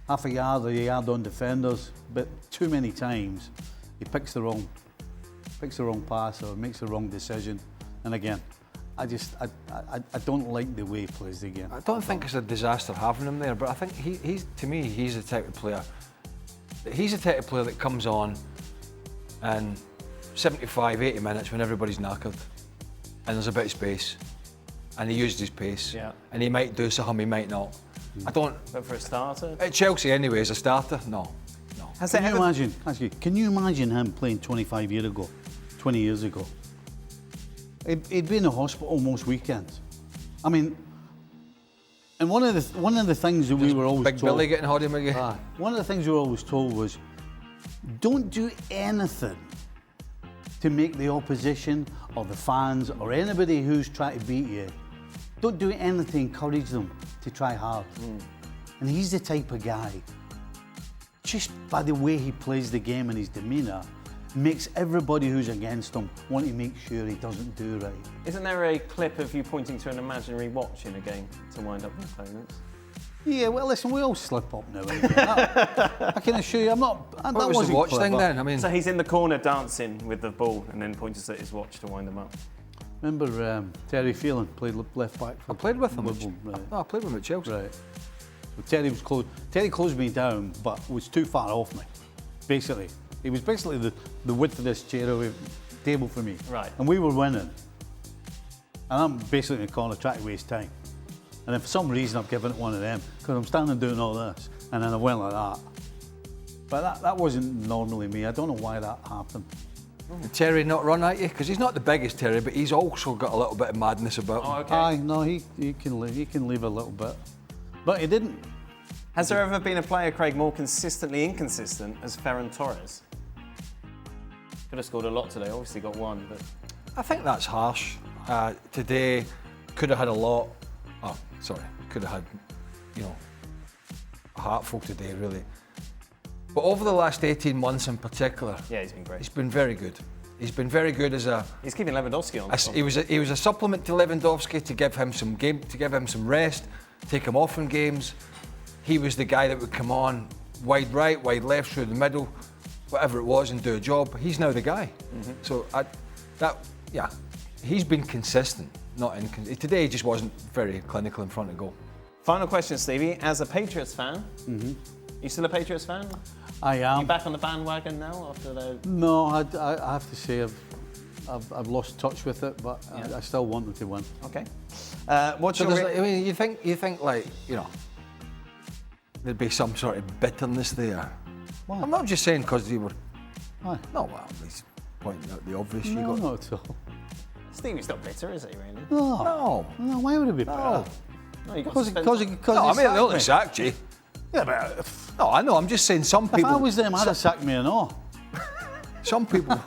half a yard or a yard on defenders, but too many times he picks the wrong pass or makes the wrong decision. And again, I don't like the way he plays the game. I don't think it's a disaster having him there, but I think he's to me, he's the type of player He's the type of player that comes on and 75, 80 minutes when everybody's knackered and there's a bit of space and he uses his pace and he might do something, he might not. I don't... But for a starter? At Chelsea anyway, as a starter, no. Can you imagine him playing 25 years ago, 20 years ago? He'd be in the hospital most weekends. I mean, and one of the things that we were always Big told... Billy getting Hoddy McGee. One of the things we were always told was, don't do anything to make the opposition or the fans or anybody who's trying to beat you, don't do anything to encourage them to try hard. And he's the type of guy, just by the way he plays the game and his demeanour, makes everybody who's against him want to make sure he doesn't do right. Isn't there a clip of you pointing to an imaginary watch in a game to wind up the opponents? Yeah, well, listen, we all slip up now and again. I can assure you, I'm not... What was the watch thing then? I mean, so he's in the corner dancing with the ball and then points at his watch to wind him up. Remember Terry Phelan played left back? I played with him. Right. I played with him at Chelsea. Right. Well, Terry closed me down, but was too far off me, basically. He was basically the width of this table for me. Right. And we were winning. And I'm basically in the corner trying to waste time. And then for some reason I've given it one of them, because I'm standing doing all this, and then I went like that. But that wasn't normally me. I don't know why that happened. Did Terry not run at you? Because he's not the biggest Terry, but he's also got a little bit of madness about him. Oh, okay. Aye, no, he can leave a little bit. But he didn't. Has there ever been a player, Craig, more consistently inconsistent as Ferran Torres? Could have scored a lot today, obviously got one, but... I think that's harsh. Today, could have had a lot. Oh, sorry, could have had, a heartful today, really. But over the last 18 months in particular, yeah, he's been great. He's been very good. He's been very good as a... He's keeping Lewandowski on. He was a supplement to Lewandowski to give him some rest, take him off in games. He was the guy that would come on wide right, wide left, through the middle, whatever it was, and do a job. He's now the guy. So he's been consistent, not inconsistent. Today he just wasn't very clinical in front of goal. Final question, Stevie. As a Patriots fan, you still a Patriots fan? I am. You back on the bandwagon now after the... No, I have to say I've lost touch with it, but I still want them to win. Okay. You think like, there'd be some sort of bitterness there. Why? I'm not just saying because you were... Why? No, well, he's pointing out the obvious. No, not at all. Stevie's not bitter, is he, really? No, why would it be bitter? No, you got Because they only sacked you. Yeah, but... No, I know, I'm just saying some people... If I was them, I'd have sacked me and all. Some people...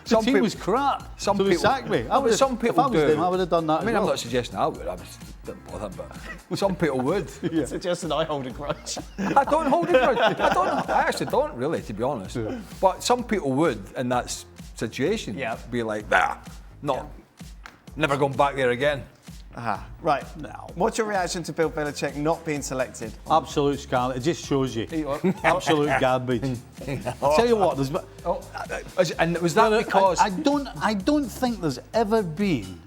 The team was crap, some so they people sacked me. Some people if I was do. them, I would have done that I mean, as well. I'm not suggesting I would, I didn't bother, but some people would. Yeah. Suggesting I hold a grudge. I don't hold a grudge. I actually don't really, to be honest. Yeah. But some people would, in that situation, be like, never going back there again. Right, now, what's your reaction to Bill Belichick not being selected? Absolute scarlet. It just shows you. Absolute garbage. I'll tell you what, and was that because... I don't think there's ever been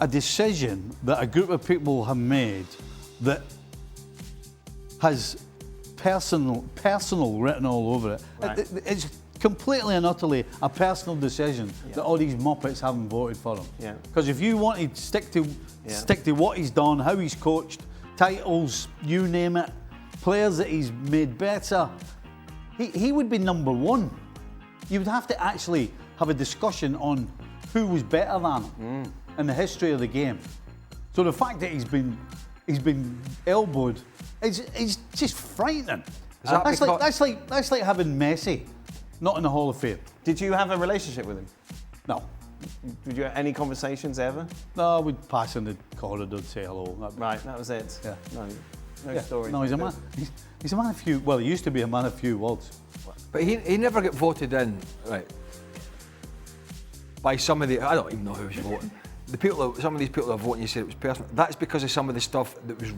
a decision that a group of people have made that has personal written all over it. Right. It's completely and utterly a personal decision that all these muppets haven't voted for him. Yeah. Because if you wanted to stick to what he's done, how he's coached, titles, you name it, players that he's made better, he would be number one. You would have to actually have a discussion on who was better than him in the history of the game. So the fact that he's been elbowed, it's just frightening. That's like having Messi not in the Hall of Fame. Did you have a relationship with him? No. Did you have any conversations ever? No, we'd pass in the corridor and say hello. Right, that was it. Yeah. No story. No, he's a man. He's a man of few. Well, he used to be a man of few words. But he never got voted in, right? By some of the, I don't even know who was voting. Some of these people that are voting, you said it was personal. That's because of some of the stuff that was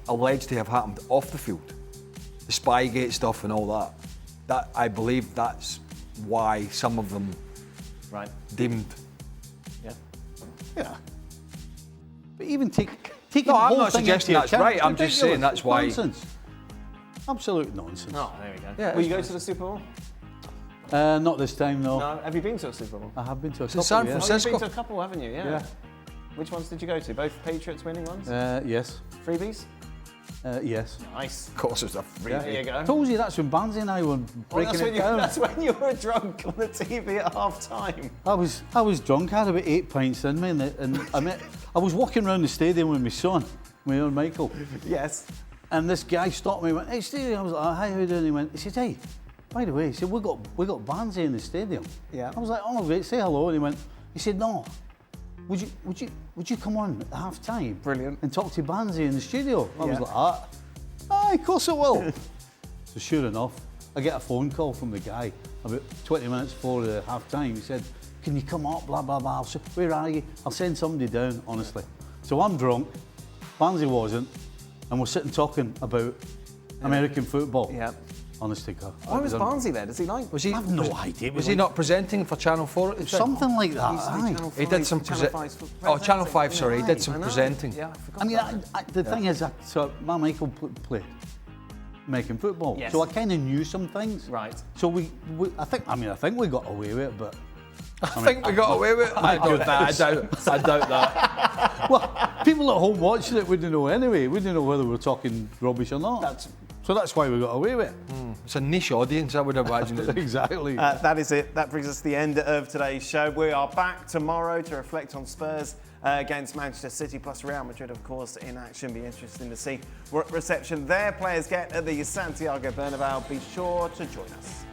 alleged to have happened off the field, the Spygate stuff and all that. That I believe that's why some of them deemed. Yeah. But even take no, the I'm whole not thing suggesting into that's account. right. I'm just saying that's why. Nonsense. Absolute nonsense. Oh, there we go. Yeah, Will you it's go nice. to the Super Bowl? Not this time, no. No. Have you been to a Super Bowl? I have been to a It's in couple. San yeah. Francisco. Oh, you've been to a couple, haven't you? Yeah. Which ones did you go to? Both Patriots winning ones? Yes. Freebies? Yes. Nice. Of course, it's a free. There you go. I told you that's when Barnsley and I were breaking it down. That's when you were drunk on the TV at half time. I was drunk. I had about 8 pints in me, and I was walking around the stadium with my son, my own Michael. Yes. And this guy stopped me and went, "Hey, stadium." I was like, "Oh, hi, how you doing?" He went, he said, "Hey, by the way," he said, we got Barnsley in the stadium." Yeah. I was like, "Oh, great, say hello." And he said, "No, would you come on at half time? Brilliant. And talk to Barnsley in the studio?" I was Yeah. like, "Aye, of course I will." So sure enough, I get a phone call from the guy about 20 minutes before the half time. He said, "Can you come up, blah, blah, blah." So, "Where are you?" "I'll send somebody down," honestly. So I'm drunk, Barnsley wasn't, and we're sitting talking about American football. Yeah. Honest to God. Why was Barnsley there? Does he like? Was he? I have no idea. Was he not presenting for Channel 4 at the time? Something like that, Used to be aye. Channel He 5, did some Channel 5's Channel 5, presenting. sorry, he did some I know. presenting. Yeah, I forgot. I mean, about the thing is, so my Michael played American football, Yes. so I kind of knew some things. Right. So I think we got away with it, but I think we got away with it. I doubt that. well, people at home watching it wouldn't know anyway. Wouldn't know whether we're talking rubbish or not. So that's why we got away with it. It's a niche audience, I would imagine. Exactly. That is it. That brings us to the end of today's show. We are back tomorrow to reflect on Spurs against Manchester City, plus Real Madrid, of course, in action. Be interesting to see what reception their players get at the Santiago Bernabeu. Be sure to join us.